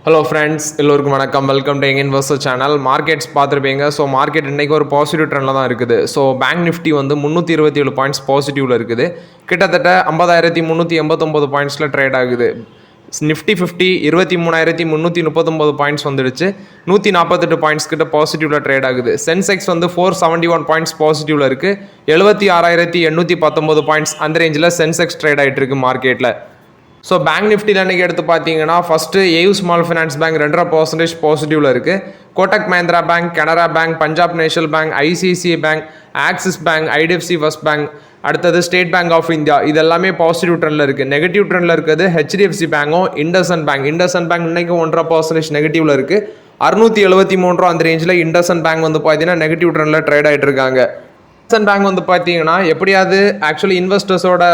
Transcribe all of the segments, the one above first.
Hello friends, எல்லோருக்கும் வணக்கம். Welcome to investor channel. Markets பார்த்துருப்பீங்க. ஸோ மார்க்கெட் இன்றைக்கி ஒரு பாசிட்டிவ் ட்ரெண்டில் தான் இருக்குது. ஸோ பேங்க் நிஃப்டி வந்து 327 பாயிண்ட்ஸ் பாசிட்டிவில் இருக்குது. கிட்டத்தட்ட 50,389 பாயிண்ட்ஸில் ட்ரேட் ஆகுது. நிஃப்டி 50 23,339 பாயிண்ட்ஸ் வந்துடுச்சு. 148 பாயிண்ட்ஸ் கிட்ட பாசிட்டிவில் ட்ரேட் ஆகுது. சென்செக்ஸ் வந்து 471 பாயிண்ட்ஸ் பாசிட்டிவில் இருக்குது. 76,819 பாயிண்ட்ஸ் அந்த ரேஞ்சில் சென்செக்ஸ் ட்ரேட் ஆகிட்டு இருக்கு மார்க்கெட்டில். ஸோ பேங்க் நிஃப்டியில் இன்றைக்கி எடுத்து பார்த்தீங்கன்னா first AU small finance bank 2.5% பாசிட்டிவில் இருக்குது. Kotak Mahindra bank, Canara bank, Punjab national bank, ICICI bank, Axis bank, IDFC first bank, அடுத்தது ஸ்டேட் பேங்க் ஆஃப் இந்தியா, இது எல்லாமே பாசிட்டிவ் ட்ரெண்டில் இருக்குது. நெகட்டிவ் ட்ரெண்டில் இருக்கிறது ஹெச்டிஎஃப்சி பேங்கும் இண்டஸ்இண்ட் பேங்க். இண்டஸ்இண்ட் பேங்க் இன்றைக்கி 1.5% நெகட்டிவில் இருக்குது. 673 அந்த ரேஞ்சில் இண்டஸ்இண்ட் பேங்க் வந்து பார்த்தீங்கன்னா நெகட்டிவ் ட்ரெண்டில் ட்ரேட் ஆகிட்டு இருக்காங்க. இண்டஸ்இண்ட் பேங்க் வந்து பார்த்தீங்கன்னா எப்படியாவது ஆக்சுவலி இன்வெஸ்டர்ஸோட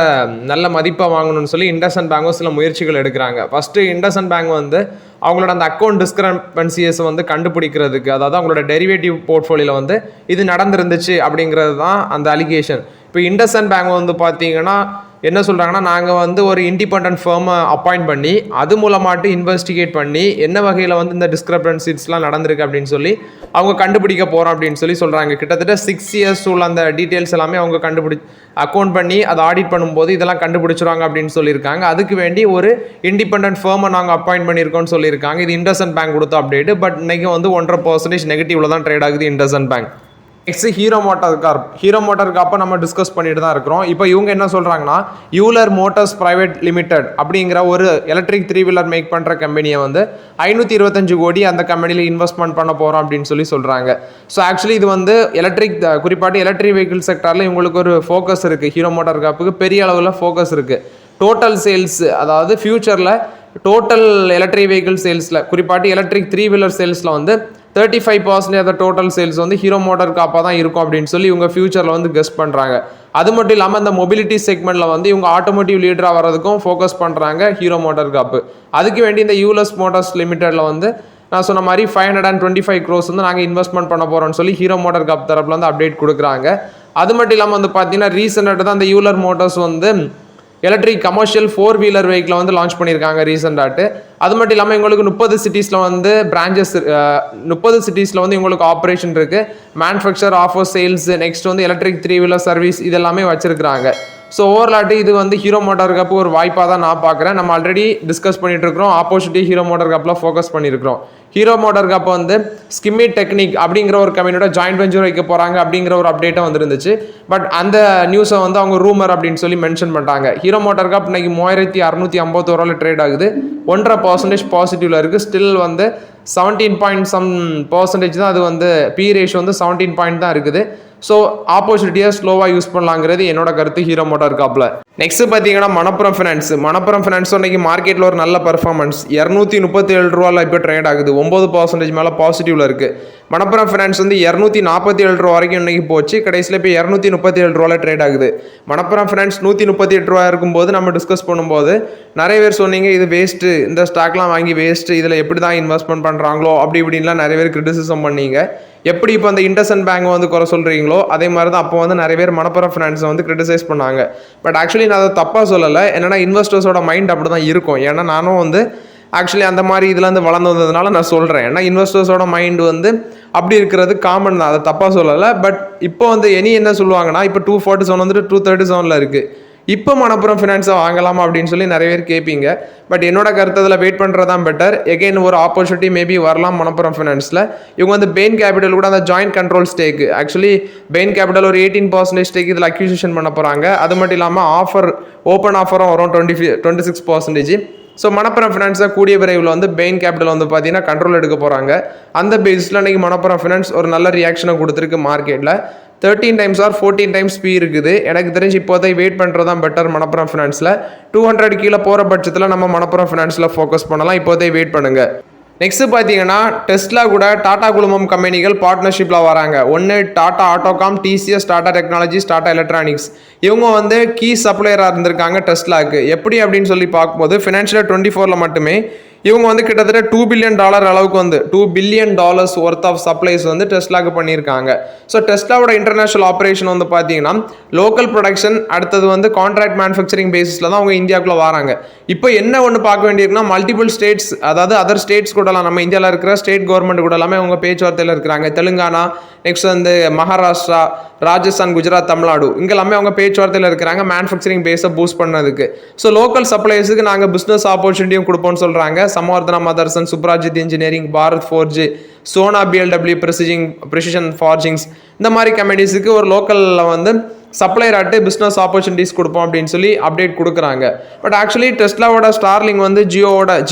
நல்ல மதிப்பை வாங்கணும்னு சொல்லி இண்டஸ்இண்ட் பேங்கும் சில முயற்சிகள் எடுக்கிறாங்க. ஃபஸ்ட்டு இண்டஸ்இண்ட் பேங்க் வந்து அவங்களோட அந்த அக்கௌண்ட் டிஸ்கிரபன்சியஸ் வந்து கண்டுபிடிக்கிறதுக்கு, அதாவது அவங்களோட டெரிவேட்டிவ் போர்ட்ஃபோலியோவில் வந்து இது நடந்துருந்துச்சு அப்படிங்கிறது தான் அந்த அலிகேஷன். இப்போ இண்டஸ்இண்ட் பேங்க் வந்து பார்த்தீங்கன்னா என்ன சொல்கிறாங்கன்னா, நாங்கள் வந்து ஒரு இண்டிபெண்டன்ட் ஃபர்மை அப்பாயிண்ட் பண்ணி அது மூலமாட்டு இன்வெஸ்டிகேட் பண்ணி என்ன வகையில் வந்து இந்த டிஸ்கிரபன்சிஸ்லாம் நடந்திருக்கு அப்படின்னு சொல்லி அவங்க கண்டுபிடிக்க போகிறோம் அப்படின்னு சொல்லி சொல்கிறாங்க. கிட்டத்தட்ட 6 இயர்ஸ் உள்ள அந்த டீட்டெயில்ஸ் எல்லாமே அவங்க அக்கௌண்ட் பண்ணி அதை ஆடிட் பண்ணும்போது இதெல்லாம் கண்டுபிடிச்சிருவாங்க அப்படின்னு சொல்லியிருக்காங்க. அதுக்கு வேண்டி ஒரு இண்டிபெண்டன்ட் ஃபர்மை நாங்கள் அப்பாயிண்ட் பண்ணியிருக்கோம்னு சொல்லியிருக்காங்க. இது இண்டஸ்இண்ட் பேங்க் கொடுத்த அப்டேட். பட் இன்றைக்கி வந்து 1.5% நெகட்டிவில் தான் ட்ரேட் ஆகுது IndusInd bank. Next Hero Motor Corp நம்ம டிஸ்கஸ் பண்ணிட்டு தான் இருக்கிறோம். இப்போ இவங்க என்ன சொல்கிறாங்கன்னா, யூலர் மோட்டார்ஸ் பிரைவேட் லிமிடெட் அப்படிங்கிற ஒரு எலக்ட்ரிக் 3 வீலர் மேக் பண்ணுற கம்பெனியை வந்து 525 கோடி அந்த கம்பெனியில் இன்வெஸ்ட்மெண்ட் பண்ண போகிறோம் அப்படின்னு சொல்லி சொல்கிறாங்க. ஸோ ஆக்சுவலி இது வந்து குறிப்பாட்டு எலக்ட்ரிக் வெஹிக்கிள் செக்டரில் இவங்களுக்கு ஒரு ஃபோக்கஸ் இருக்குது. ஹீரோ மோட்டார் கார்ப்புக்கு பெரிய அளவில் ஃபோக்கஸ் இருக்குது. டோட்டல் சேல்ஸ், அதாவது ஃபியூச்சரில் டோட்டல் எலக்ட்ரிக் வெஹிக்கிள் சேல்ஸில் குறிப்பாட்டு எலக்ட்ரிக் 3 வீலர் சேல்ஸில் வந்து 35% ஆஃப் த டோட்டல் சேல்ஸ் வந்து ஹீரோ மோட்டார் காப்பாக தான் இருக்கும் அப்படின்னு சொல்லி இவங்க ஃபியூச்சரில் வந்து கெஸ் பண்ணுறாங்க. அது மட்டும் இல்லாமல் இந்த மொபிலிட்டி செக்மெண்ட்டில் வந்து இவங்க ஆட்டோமோட்டிவ் லீடராக வர்றதுக்கும் ஃபோக்கஸ் பண்ணுறாங்க ஹீரோ மோட்டார் காப்பு. அதுக்கு வேண்டி இந்த யூலஸ் மோட்டார்ஸ் லிமிடெடில் வந்து நான் சொன்ன மாதிரி 525 crores வந்து நாங்கள் இன்வெஸ்ட்மெண்ட் பண்ண போகிறோம்னு சொல்லி ஹீரோ மோட்டார் காப் தரப்பில் வந்து அப்டேட் கொடுக்குறாங்க. அது மட்டும் இல்லாமல் வந்து பார்த்தீங்கன்னா ரீசெண்டாக தான் அந்த யூலர் மோட்டார்ஸ் வந்து எலக்ட்ரிக் கமர்ஷியல் 4 வீலர் வெஹிக்கிளை வந்து லான்ச் பண்ணியிருக்காங்க ரீசெண்டாட்டு. அது மட்டும் இல்லாமல் எங்களுக்கு 30 சிட்டிஸில் வந்து பிரான்ச்சஸ் 30 சிட்டிஸில் வந்து எங்களுக்கு ஆப்ரேஷன் இருக்குது. மேனுஃபேக்சர், ஆஃபர், சேல்ஸ், நெக்ஸ்ட் வந்து எலக்ட்ரிக் 3 வீலர் சர்வீஸ் இதெல்லாமே வச்சிருக்கிறாங்க. ஸோ ஓவராலாட்டு இது வந்து ஹீரோ மோட்டார் காப்பு ஒரு வாய்ப்பாக தான் நான் பார்க்குறேன். நம்ம ஆல்ரெடி டிஸ்கஸ் பண்ணிட்டு இருக்கிறோம். ஆப்போசிட்டி ஹீரோ மோட்டார் காப்பில் ஃபோக்கஸ் பண்ணியிருக்கிறோம். ஹீரோ மோட்டார் காப் வந்து ஸ்கிம்மி டெக்னிக் அப்படிங்கிற ஒரு கம்பெனியோட ஜாயிண்ட் வெஞ்சர் வைக்க போகிறாங்க அப்படிங்கிற ஒரு அப்டேட்டும் வந்துருந்துச்சு. பட் அந்த நியூஸை வந்து அவங்க ரூமர் அப்படின்னு சொல்லி மென்ஷன் பண்ணிட்டாங்க. ஹீரோ மோட்டார் காப் இன்னைக்கு 3651 ட்ரேட் ஆகுது. 1.5% பாசிட்டிவ்ல இருக்குது. ஸ்டில் வந்து 17% தான் அது வந்து பி ரேஷியோ வந்து 17 தான் இருக்குது. ஸோ ஆப்போசிட்டியை ஸ்லோவாக யூஸ் பண்ணலாங்கிறது என்னோட கருத்து ஹீரோ மோட்டார் காப்பில். நெக்ஸ்ட் பார்த்தீங்கன்னா மணப்புரம் ஃபினான்ஸ் இன்னைக்கு மார்க்கெட்டில் ஒரு நல்ல பர்ஃபார்மன்ஸ். 237 ரூபாயில் இப்போ ட்ரேட் ஆகுது. 9% மேலே பாசிட்டிவில் இருக்குது. மணப்புரம் ஃபினான்ஸ் வந்து 247 ரூபா வரைக்கும் இன்னைக்கு போச்சு. கடைசியில் இப்போ 237 ரூபாயில் ட்ரேட் ஆகுது. மணப்புரம் ஃபினான்ஸ் 138 ரூபா இருக்கும்போது நம்ம டிஸ்கஸ் பண்ணும்போது நிறைய பேர் சொன்னீங்க இது வேஸ்ட்டு, இந்த ஸ்டாக்லாம் வாங்கி வேஸ்ட்டு, இதில் எப்படி தான் இன்வெஸ்ட்மெண்ட் பண்ணுறாங்களோ அப்படி இப்படின்லாம் நிறைய பேர் கிரிட்டிசிசம் பண்ணீங்க. எப்படி இப்போ அந்த இண்டஸ்இண்ட் பேங்க் வந்து குறை சொல்கிறீங்களோ அதே மாதிரி தான் அப்போ வந்து நிறைய பேர் மணப்புரம் ஃபினான்ஸை வந்து கிரிட்டிசைஸ் பண்ணாங்க. பட் ஆக்சுவலி நான் அதை தப்பாக சொல்லலை. என்னென்னா இன்வெஸ்டர்ஸோட மைண்ட் அப்படி தான் இருக்கும். ஏன்னா நானும் வந்து ஆக்சுவலி அந்த மாதிரி இதில் வந்து வளர்ந்து வந்ததுனால நான் சொல்கிறேன். ஏன்னா இன்வெஸ்டர்ஸோட மைண்டு வந்து அப்படி இருக்கிறது காமன் தான், அதை தப்பாக சொல்லலை. பட் இப்போ வந்து என்ன சொல்லுவாங்கன்னா, இப்போ 247 வந்துட்டு 237 இருக்குது. இப்போ மணப்புரம் ஃபினான்ஸை வாங்கலாமா அப்படின்னு சொல்லி நிறைய பேர் கேட்பீங்க. பட் என்னோட கருத்தில் வெயிட் பண்ணுறது தான் பெட்டர். எகைன் ஒரு ஆப்பர்ச்சுனிட்டி மேபி வரலாம் மணப்புரம் ஃபினான்ஸில். இவங்க வந்து பெயின் கேபிட்டல் கூட அந்த joint control stake, actually Bain Capital ஒரு 18% ஸ்டேக் இதில் அக்யூசிஷன் பண்ண போகிறாங்க. அது மட்டும் இல்லாமல் ஓப்பன் ஆஃபரும் வரும் 26%. ஸோ மணப்புரம் ஃபினான்ஸை கூடிய விரைவில் வந்து பெயின் கேபிட்டல் வந்து பார்த்தீங்கன்னா கண்ட்ரோல் எடுக்க போகிறாங்க. அந்த பேஸில் இன்றைக்கி மணப்புரம் ஃபினான்ஸ் ஒரு நல்ல ரியாக்ஷனை கொடுத்துருக்கு மார்க்கெட்டில். 13 times or 14 times பி இருக்குது. எனக்கு தெரிஞ்சு இப்போதை வெயிட் பண்ணுறது தான் பெட்டர் மணப்புரம் ஃபினான்ஸில். 200 கீழே போகிற பட்சத்தில் நம்ம மணப்புரம் ஃபினான்ஸில் ஃபோக்கஸ் பண்ணலாம். இப்போதை வெயிட் பண்ணுங்கள். நெக்ஸ்ட் பார்த்தீங்கன்னா டெஸ்லா கூட டாடா குழுமம் கம்பெனிகள் பார்ட்னர்ஷிப்பில் வராங்க. ஒன்று Tata Autocomp, TCS, Tata technologies, Tata electronics. இவங்க வந்து கீ சப்ளையராக இருந்திருக்காங்க டெஸ்லாவுக்கு. எப்படி அப்படின்னு சொல்லி பார்க்கும்போது ஃபினான்ஷியல் 24 மட்டுமே இவங்க வந்து கிட்டத்தட்ட $2 பில்லியன் அளவுக்கு வந்து $2 பில்லியன் ஒர்த் ஆஃப் சப்ளைஸ் வந்து டெஸ்லாக்கு பண்ணியிருக்காங்க. ஸோ டெஸ்லாவோட இன்டர்நேஷனல் ஆப்ரேஷன் வந்து பார்த்தீங்கன்னா லோக்கல் ப்ரொடக்ஷன், அடுத்தது வந்து கான்ட்ராக்ட் மேனுஃபேக்சரிங் பேசிஸில் தான் அவங்க இந்தியாவுக்குள்ள வராங்க. இப்போ என்ன ஒன்று பார்க்க வேண்டியிருக்குன்னா மல்டிபிள் ஸ்டேட்ஸ், அதாவது அதர் ஸ்டேட்ஸ் கூடலாம் நம்ம இந்தியாவில் இருக்கிற ஸ்டேட் கவர்மெண்ட் கூட எல்லாமே அவங்க பேச்சுவார்த்தையில் இருக்கிறாங்க. தெலுங்கானா, நெக்ஸ்ட் வந்து மகாராஷ்டிரா, ராஜஸ்தான், குஜராத், தமிழ்நாடு இங்கெல்லாமே அவங்க பேச்சுவார்த்தையில் இருக்கிறாங்க மேனுஃபேக்சரிங் பேஸை பூஸ்ட் பண்ணதுக்கு. ஸோ லோக்கல் சப்ளைஸுக்கு நாங்கள் பிஸ்னஸ் ஆப்பர்ச்சுனிட்டியும் கொடுப்போம்னு சொல்கிறாங்க. Samvardhana Motherson, Suprajit engineering, Bharat forge, Sona BLW precision forgings இந்த மாதிரி கம்பெனிஸுக்கு ஒரு லோக்கலில் வந்து சப்ளையர் ஆட்டு பிஸ்னஸ் ஆப்பர்ச்சுனிட்டிஸ் கொடுப்போம் அப்படின்னு சொல்லி அப்டேட் கொடுக்குறாங்க. பட் ஆக்சுவலி டெஸ்லாவோட ஸ்டார்லிங் வந்து ஜியோ,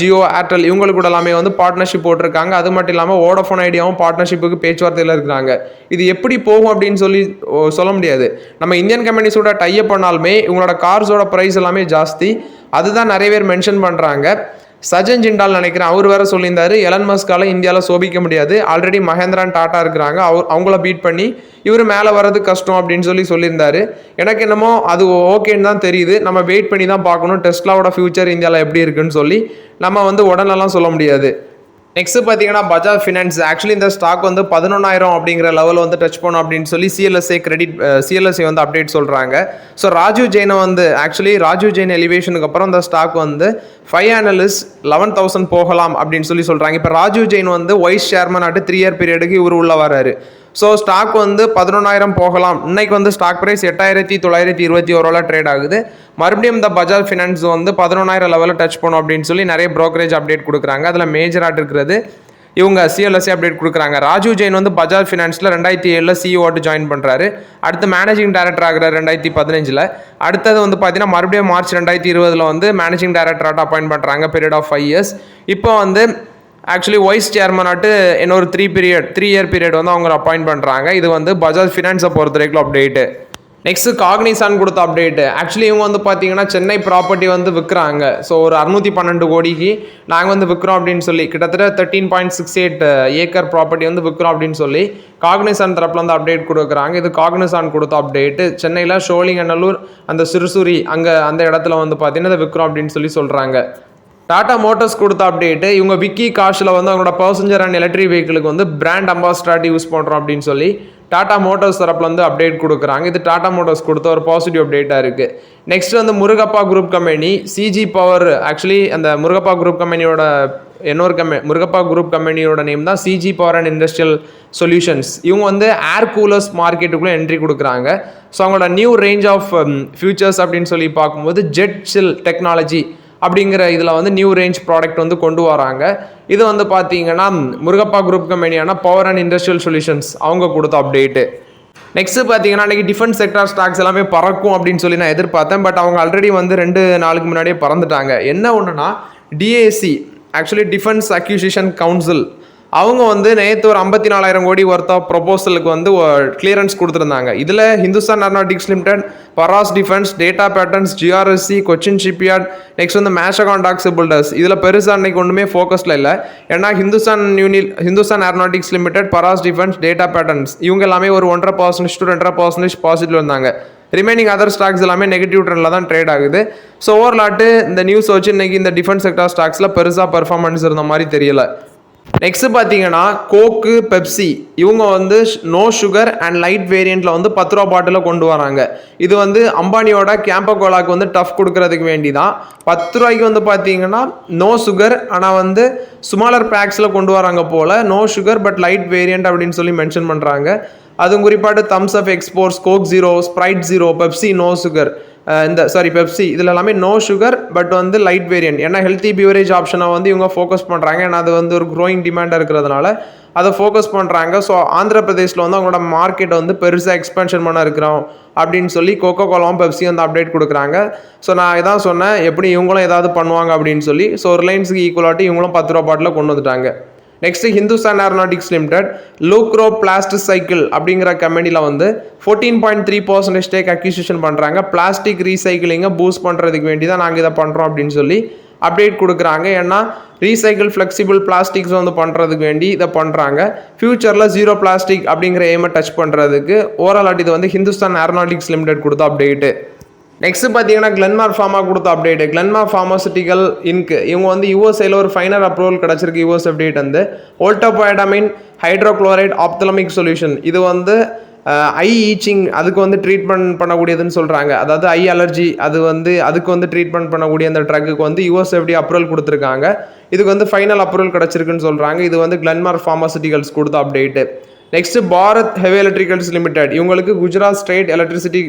ஏர்டெல் இவங்களுக்கு கூட எல்லாமே வந்து பார்ட்னர்ஷிப் போட்டிருக்காங்க. அது மட்டும் இல்லாமல் வோடஃபோன் ஐடியாவும் பார்ட்னர்ஷிப்புக்கு பேச்சுவார்த்தையில் இருக்கிறாங்க. இது எப்படி போகும் அப்படின்னு சொல்லி சொல்ல முடியாது. நம்ம இந்தியன் கம்பெனிஸோட டைப் பண்ணாலுமே இவங்களோட கார்ஸோட ப்ரைஸ் எல்லாமே ஜாஸ்தி. அதுதான் நிறைய பேர் மென்ஷன் பண்ணுறாங்க. சஜன் ஜிண்டால் நினைக்கிறேன், அவர் வேற சொல்லியிருந்தாரு எலன் மஸ்கால இந்தியாவில் சோபிக்க முடியாது, ஆல்ரெடி மஹேந்திரான் டாட்டா இருக்கிறாங்க, அவங்கள பீட் பண்ணி இவர் மேலே வர்றது கஷ்டம் அப்படின்னு சொல்லியிருந்தாரு. எனக்கு என்னமோ அது ஓகேன்னு தான் தெரியுது. நம்ம வெயிட் பண்ணி தான் பார்க்கணும் டெஸ்லாவோட ஃபியூச்சர் இந்தியாவில் எப்படி இருக்குன்னு சொல்லி. நம்ம வந்து உடனெல்லாம் சொல்ல முடியாது. நெக்ஸ்ட் பார்த்தீங்கன்னா பஜாஜ் ஃபினான்ஸ். ஆக்சுவலி இந்த ஸ்டாக் வந்து 11,000 அப்படிங்கிற லெவலில் வந்து டச் பண்ணும் அப்படின்னு சொல்லி சிஎல்எஸ்ஏ வந்து அப்டேட் சொல்கிறாங்க. ஸோ ராஜீவ் ஜெயின் எலிவேஷனுக்கு அப்புறம் இந்த ஸ்டாக் வந்து 5 அனலிஸ்ட் 11,000 போகலாம் அப்படின்னு சொல்கிறாங்க. இப்போ ராஜீவ் ஜெயின் வந்து வைஸ் சேர்மன் ஆட்டு 3 இயர் பீரியடுக்கு இவர் உள்ள வராரு. ஸோ ஸ்டாக் வந்து 11,000 போகலாம். இன்னைக்கு வந்து ஸ்டாக் ப்ரைஸ் 8,921 ட்ரேட் ஆகுது. மறுபடியும் இந்த பஜாஜ் ஃபினான்ஸ் வந்து 11,000 லெவலில் டச் பண்ணும் அப்படின்னு சொல்லி நிறைய ப்ரோக்கரேஜ் அப்டேட் கொடுக்குறாங்க. அதில் மேஜராக இருக்கிறது இவங்க சிஎல்எஸ்ஏ அப்டேட் கொடுக்குறாங்க. ராஜீவ் ஜெயின் வந்து பஜாஜ் ஃபினான்ஸில் 2007 சிஇஓ ஜாயின் பண்ணுறாரு. அடுத்து மேனேஜிங் டைரக்டர் ஆகிறார் 2015. அடுத்தது வந்து பார்த்தீங்கன்னா மறுபடியும் மார்ச் 2020 வந்து மேனேஜிங் டைரக்டராக அப்பாயிண்ட் பண்ணுறாங்க, பீரியட் ஆஃப் 5 இயர்ஸ். இப்போ வந்து ஆக்சுவலி வைஸ் சேர்மன் ஆட்டு இன்னொரு 3 இயர் பீரியட் வந்து அவங்க அப்பாயிண்ட் பண்ணுறாங்க. இது வந்து பஜாஜ் ஃபினான்ஸை பொறுத்த வரைக்கும் அப்டேட்டு. நெக்ஸ்ட்டு காக்னிசான் கொடுத்த அப்டேட்டு. ஆக்சுவலி இவங்க வந்து பார்த்தீங்கன்னா சென்னை ப்ராப்பர்ட்டி வந்து விற்கிறாங்க. ஸோ ஒரு 612 கோடிக்கு நாங்கள் வந்து விற்கிறோம் அப்படின்னு சொல்லி கிட்டத்தட்ட 13.68 ஏக்கர் ப்ராப்பர்ட்டி வந்து விற்கிறோம் அப்படின்னு சொல்லி காக்னிசான் தரப்பில் வந்து அப்டேட் கொடுக்குறாங்க. இது காக்னிசான் கொடுத்த அப்டேட்டு. சென்னையில் ஷோலிங்கநல்லூர், அந்த சிறுசூரி அங்கே அந்த இடத்துல வந்து பார்த்தீங்கன்னா இதை விற்கிறோம் அப்படின்னு சொல்கிறாங்க. டாடா மோட்டர்ஸ் கொடுத்த அப்டேட்டு. இவங்க விக்கி காஷில் வந்து அவங்களோட பர்சஞ்சர் அண்ட் எலக்ட்ரிக் வெஹிக்கிளுக்கு வந்து பிராண்ட் அம்பாசிடராக யூஸ் பண்ணுறோம் அப்படின்னு சொல்லி டாடா மோட்டர்ஸ் தரப்பில் வந்து அப்டேட் கொடுக்குறாங்க. இது டாடா மோட்டர்ஸ் கொடுத்த ஒரு பாசிட்டிவ் அப்டேட்டாக இருக்குது. நெக்ஸ்ட் வந்து Murugappa group company, CG power. Actually அந்த முருகப்பா குரூப் கம்பெனியோட முருகப்பா குரூப் கம்பெனியோட நேம் தான் CG power and industrial solutions. இவங்க வந்து ஏர் கூலர்ஸ் மார்க்கெட்டுக்குள்ளே என்ட்ரி கொடுக்குறாங்க. ஸோ அவங்களோட நியூ ரேஞ்ச் ஆஃப் ஃபியூச்சர்ஸ் அப்படின்னு சொல்லி பார்க்கும்போது ஜெட் சில் டெக்னாலஜி அப்படிங்கிற இதில் வந்து நியூ ரேஞ்ச் ப்ராடக்ட் வந்து கொண்டு வராங்க. இது வந்து பார்த்தீங்கன்னா முருகப்பா குரூப் கம்பெனியான பவர் அண்ட் இண்டஸ்ட்ரியல் சொல்யூஷன்ஸ் அவங்க கொடுத்த அப்டேட்டு. நெக்ஸ்ட்டு பார்த்தீங்கன்னா அன்றைக்கி டிஃபென்ஸ் செக்டார் ஸ்டாக்ஸ் எல்லாமே பறக்கும் அப்படின்னு சொல்லி நான் எதிர்பார்த்தேன். பட் அவங்க ஆல்ரெடி வந்து 2 நாளுக்கு முன்னாடியே பறந்துட்டாங்க. என்ன ஒன்றுனா DAC, actually defence acquisition council, அவங்க வந்து நேற்று ஒரு 54,000 கோடி ஒர்த் ஆஃப் ப்ரொபோசலுக்கு வந்து கிளியரன்ஸ் கொடுத்துருந்தாங்க. இதில் Hindustan Aeronautics limited, Paras defence, data patterns, GRSC, Cochin shipyard, next வந்து மேஷகான் டாக்ஸ் பில்டர்ஸ். இதில் பெருசாக அன்றைக்கி ஒன்றுமே ஃபோக்கஸில் இல்லை. ஏன்னா Hindustan Aeronautics limited, Paras defence, data patterns இவங்க எல்லாமே ஒரு 1.5% to 2.5% பாசிட்டிவ் இருந்தாங்க. ரிமைனிங் அதர் ஸ்டாக்ஸ் எல்லாமே நெகட்டிவ் ட்ரெண்டில் தான் ட்ரேட் ஆகுது. ஸோ ஓவர்லாட்டு இந்த நியூஸ் வச்சு இன்றைக்கி இந்த டிஃபென்ஸ் செக்டார் ஸ்டாக்ஸில் பெருசாக பர்ஃபார்மன்ஸ் இருந்த மாதிரி தெரியல. நெக்ஸ்ட் பார்த்தீங்கன்னா கோக்கு, பெப்சி இவங்க வந்து நோ சுகர் அண்ட் லைட் வேரியண்ட்டில் வந்து 10 ரூபா பாட்டில் கொண்டு வராங்க. இது வந்து அம்பானியோட கேம்போ கோலாக்கு வந்து டஃப் கொடுக்கறதுக்கு வேண்டி தான் 10 ரூபாய்க்கு வந்து பார்த்தீங்கன்னா நோ சுகர், ஆனால் வந்து ஸ்மாலர் பேக்ஸில் கொண்டு வராங்க போல். No sugar but light variant அப்படின்னு சொல்லி மென்ஷன் பண்ணுறாங்க. அதுவும் குறிப்பாட்டு Thums Up exports, Coke zero, Sprite zero, Pepsi no sugar, Pepsi இதில் எல்லாமே நோ சுகர் பட் வந்து லைட் வேரியண்ட். ஏன்னா ஹெல்த்தி பிவரேஜ் ஆப்ஷனை வந்து இவங்க ஃபோக்கஸ் பண்ணுறாங்க. ஏன்னா அது வந்து ஒரு க்ரோயிங் டிமாண்டாக இருக்கிறதுனால அதை ஃபோக்கஸ் பண்ணுறாங்க. ஸோ ஆந்திர பிரதேஷில் வந்து அவங்களோட மார்க்கெட்டை வந்து பெருசாக எக்ஸ்பென்ஷன் பண்ண இருக்கிறோம் அப்படின்னு சொல்லி கோகோ கோலாவும் பெப்சி வந்து அப்டேட் கொடுக்குறாங்க. ஸோ நான் இதான் சொன்னேன், எப்படி இவங்களும் ஏதாவது பண்ணுவாங்க அப்படின்னு சொல்லி. ஸோ ரிலையன்ஸுக்கு ஈக்குவலாட்டி இவங்களும் 10 ரூபா பாட்டில் கொண்டு வந்துட்டாங்க. Next Hindustan Aeronautics Limited Lucro plastic cycle அப்படிங்கிற கம்பெனியில் வந்து 14.3% ஸ்டேக் அக்யூசிஷன் பண்ணுறாங்க. பிளாஸ்டிக் ரீசைக்கிளிங்கை பூஸ்ட் பண்ணுறதுக்கு வேண்டி தான் நாங்கள் இதை பண்ணுறோம் அப்படின்னு சொல்லி அப்டேட் கொடுக்குறாங்க. ஏன்னா ரீசைக்கிள் ஃப்ளெக்சிபிள் பிளாஸ்டிக்ஸ் வந்து பண்ணுறதுக்கு வேண்டி இதை பண்ணுறாங்க. ஃபியூச்சரில் 0 பிளாஸ்டிக் அப்படிங்கிற எய்மை டச் பண்ணுறதுக்கு ஓவரால் இது வந்து ஹிந்துஸ்தான் ஏரோநாட்டிக்ஸ் லிமிடெட் கொடுத்த அப்டேட்டு. நெக்ஸ்ட் பார்த்தீங்கன்னா கிளென்மார்க் ஃபார்மா கொடுத்த அப்டேட். கிளென்மார்க் ஃபார்மாசூட்டிக்கல் இன்க் இவங்க வந்து யூஎஸ்ஏல ஒரு ஃபைனல் அப்ரூவல் கிடச்சிருக்கு. யூஎஸ் அப்டேட் வந்து ஓல்டோபாய்டாமின் ஹைட்ரோக்ளோரைட் ஆப்தலமிக் சொல்யூஷன். இது வந்து ஐ ஈச்சிங் அதுக்கு வந்து ட்ரீட்மெண்ட் பண்ணக்கூடியதுன்னு சொல்கிறாங்க. அதாவது ஐ அலர்ஜி அதுக்கு வந்து ட்ரீட்மெண்ட் பண்ணக்கூடிய அந்த ட்ரக்குக்கு வந்து யூஎஸ் எப்படி அப்ரூவல் கொடுத்துருக்காங்க. இதுக்கு வந்து ஃபைனல் அப்ரூவல் கிடச்சிருக்குன்னு சொல்கிறாங்க. இது வந்து கிளென்மார்க் ஃபார்மாசூட்டிகல்ஸ் கொடுத்த update. Next Bharat heavy electricals limited இவங்களுக்கு குஜராத் ஸ்டேட் எலக்ட்ரிசிட்டி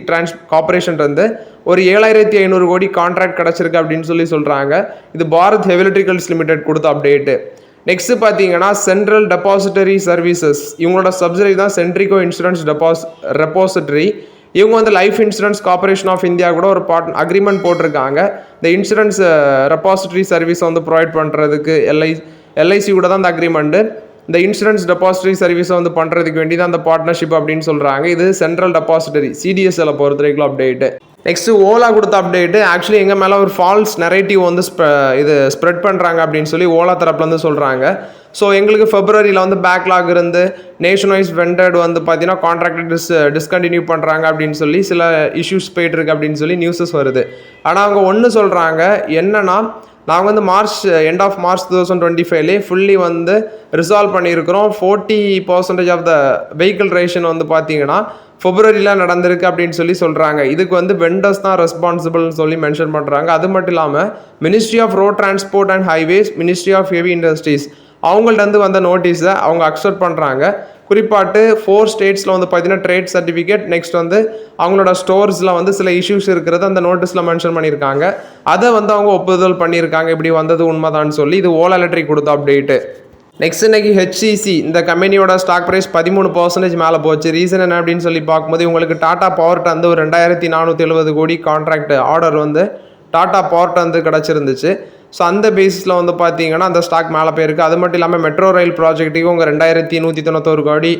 கார்பரேஷன் வந்து ஒரு 7500 கோடி கான்ட்ராக்ட் கிடச்சிருக்கு அப்படின்னு சொல்கிறாங்க. இது பாரத் ஹெவி எலக்ட்ரிக்கல்ஸ் லிமிடெட் கொடுத்த அப்டேட்டு. நெக்ஸ்ட் பார்த்தீங்கன்னா சென்ட்ரல் டெபாசிட்டரி சர்வீசஸ் இவங்களோட சப்சிடரி தான் சென்ட்ரிகோ இன்சூரன்ஸ் ரெபாசிட்டரி. இவங்க வந்து life insurance corporation of India கூட ஒரு அக்ரிமெண்ட் போட்டிருக்காங்க. இந்த இன்சூரன்ஸ் ரெபாசிட்டரி சர்வீஸை வந்து ப்ரொவைட் பண்ணுறதுக்கு எல்ஐசி கூட தான் இந்த அக்ரிமெண்ட்டு. இந்த இன்சூரன்ஸ் டெபாசிட்டரி சர்வீஸை வந்து பண்ணுறதுக்கு வேண்டி தான் அந்த பார்ட்னர்ஷிப் அப்படின்னு சொல்கிறாங்க. இது சென்ட்ரல் டெபாசிட்டரி சிடிஎஸ்எல் பொறுத்த வரைக்கும் அப்டேட்டு. நெக்ஸ்ட்டு ஓலா கொடுத்த அப்டேட்டு. ஆக்சுவலி எங்கள் மேலே ஒரு ஃபால்ஸ் நெரேட்டிவ் வந்து ஸ்ப்ரெட் பண்ணுறாங்க அப்படின்னு சொல்லி ஓலா தரப்புலேருந்து சொல்கிறாங்க. ஸோ எங்களுக்கு ஃபெப்ரவரியில் வந்து பேக்லாக் இருந்து நேஷன் வைஸ் வெண்டட் வந்து பார்த்தீங்கன்னா கான்ட்ராக்ட் டிஸ்கண்டினியூ பண்ணுறாங்க அப்படின்னு சொல்லி சில இஷ்யூஸ் போயிட்டுருக்கு அப்படின்னு சொல்லி நியூஸஸ் வருது. ஆனால் அவங்க ஒன்று சொல்கிறாங்க என்னன்னா, நாங்கள் வந்து எண்ட் ஆஃப் மார்ச் 2025 ஃபுல்லி வந்து ரிசால்வ் பண்ணியிருக்கிறோம். 40% ஆஃப் த வெஹிக்கிள் ரேஷன் வந்து பார்த்தீங்கன்னா ஃபெப்ரவரியில் நடந்திருக்கு அப்படின்னு சொல்கிறாங்க. இதுக்கு வந்து வெண்டர்ஸ் தான் ரெஸ்பான்சிபிள்னு சொல்லி மென்ஷன் பண்ணுறாங்க. அது மட்டும் இல்லாமல் ministry of road transport and highways, ministry of heavy industries அவங்கள்ட்ட வந்த நோட்டீஸை அவங்க அக்செப்ட் பண்ணுறாங்க. குறிப்பாட்டு 4 ஸ்டேட்ஸில் வந்து பார்த்தீங்கன்னா ட்ரேட் சர்டிஃபிகேட், நெக்ஸ்ட் வந்து அவங்களோட ஸ்டோர்ஸில் வந்து சில இஷ்யூஸ் இருக்கிறது அந்த நோட்டீஸில் மென்ஷன் பண்ணியிருக்காங்க. அதை வந்து அவங்க ஒப்புதல் பண்ணியிருக்காங்க. இப்படி வந்தது உண்மைதான்னு சொல்லி இது ஓலா எலக்ட்ரிக் கொடுத்த அப்டேட்டு. நெக்ஸ்ட் இன்னைக்கு ஹெச்சிசி இந்த கம்பெனியோட ஸ்டாக் ப்ரைஸ் 13% மேலே போச்சு. ரீசன் என்ன அப்படின்னு சொல்லி பார்க்கும்போது உங்களுக்கு டாடா பவர்ட்ட வந்து ஒரு 2470 கோடி கான்ட்ராக்ட் ஆர்டர் வந்து டாடா பவர்ட்ட வந்து கிடச்சிருந்துச்சு. ஸோ அந்த பேஸிஸில் வந்து பார்த்தீங்கன்னா அந்த ஸ்டாக் மேலே போயிருக்கு. அது மட்டும் இல்லாமல் மெட்ரோ ரயில் ப்ராஜெக்ட்டுக்கு உங்கள் 2191 கோடி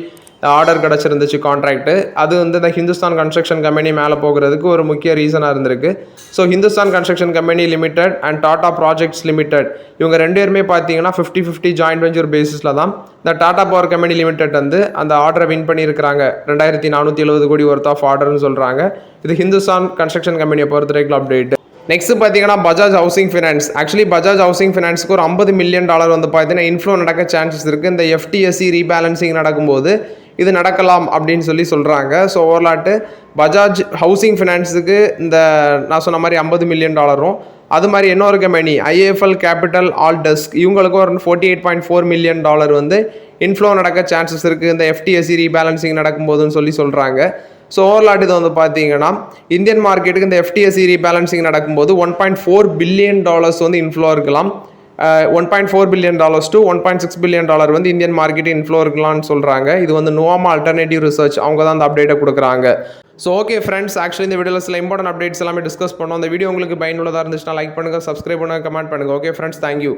ஆர்டர் கிடச்சிருந்துச்சு கான்ட்ராக்ட்டு. அது வந்து இந்த ஹிந்துஸ்தான் கன்ஸ்ட்ரக்ஷன் கம்பெனி மேலே போகிறதுக்கு ஒரு முக்கிய ரீசனாக இருந்திருக்கு. So Hindustan construction company limited and Tata projects limited இவங்க 2 பேருமே பார்த்தீங்கன்னா 50-50 ஜாயின்ட் வெஞ்சர் பேசிஸில் தான் இந்த டாடா பவர் கம்பெனி லிமிடெட் வந்து அந்த ஆர்டரை வின் பண்ணியிருக்கிறாங்க. 2470 கோடி ஒர்த் ஆஃப் ஆர்டர்னு சொல்கிறாங்க. இது ஹிந்துஸ்தான் கன்ஸ்ட்ரக்ஷன் கம்பெனியை பொறுத்த வரைக்கும் அப்டேட். நெக்ஸ்ட் பார்த்தீங்கன்னா Bajaj housing finance. Actually Bajaj housing ஃபினான்ஸுக்கு ஒரு $50 மில்லியன் வந்து பார்த்தீங்கன்னா இன்ஃப்ளோ நடக்க சான்சஸ் இருக்குது. இந்த எஃப்டிஎஸ்சி ரீபேலன்சிங் நடக்கும்போது இது நடக்கலாம் அப்படின்னு சொல்கிறாங்க. ஸோ ஓவர்லாட்டு பஜாஜ் ஹவுசிங் ஃபினான்ஸுக்கு இந்த நான் சொன்ன மாதிரி $50 மில்லியன், அது மாதிரி இன்னொரு கம்பெனி ஐஏஎஃப்எல் கேபிட்டல் ஆல்டெஸ்க் இவங்களுக்கும் ஒரு $48.4 மில்லியன் வந்து இன்ஃப்ளோ நடக்க சான்சஸ் இருக்குது இந்த எஃப்டிஎஸ்சி ரீபேலன்சிங் நடக்கும்போதுன்னு சொல்கிறாங்க. ஸோ ஓவர்லாட் இது வந்து பார்த்தீங்கன்னா இந்தியன் மார்க்கெட்டுக்கு இந்த எஃப்டிஎஸ்சி ரீபேலன்சிங் நடக்கும்போது $1.4 பில்லியன் வந்து இன்ஃப்ளோ இருக்கலாம். $1.4 பில்லியன் to $1.6 பில்லியன் வந்து இந்தியன் மார்க்கெட் இன்ஃப்ளோ இருக்கலாம்னு சொல்கிறாங்க. இது வந்து நோவாமா அல்டர்னேட்டிவ் ரிசர்ச் அவங்க தான் அந்த அப்டேட்டை கொடுக்குறாங்க. ஸோ ஓகே ஃப்ரெண்ட்ஸ், ஆக்சுவலி இந்த வீடியோவில் சில இம்பார்ட்டன்ட் அப்டேட்ஸ் எல்லாமே டிஸ்கஸ் பண்ணோம். அந்த வீடியோ உங்களுக்கு பயனுள்ளதாக இருந்துச்சுன்னா லைக் பண்ணுங்கள், சப்ஸ்கிரைப் பண்ணுங்கள், கமெண்ட் பண்ணுங்கள். Okay friends, thank you.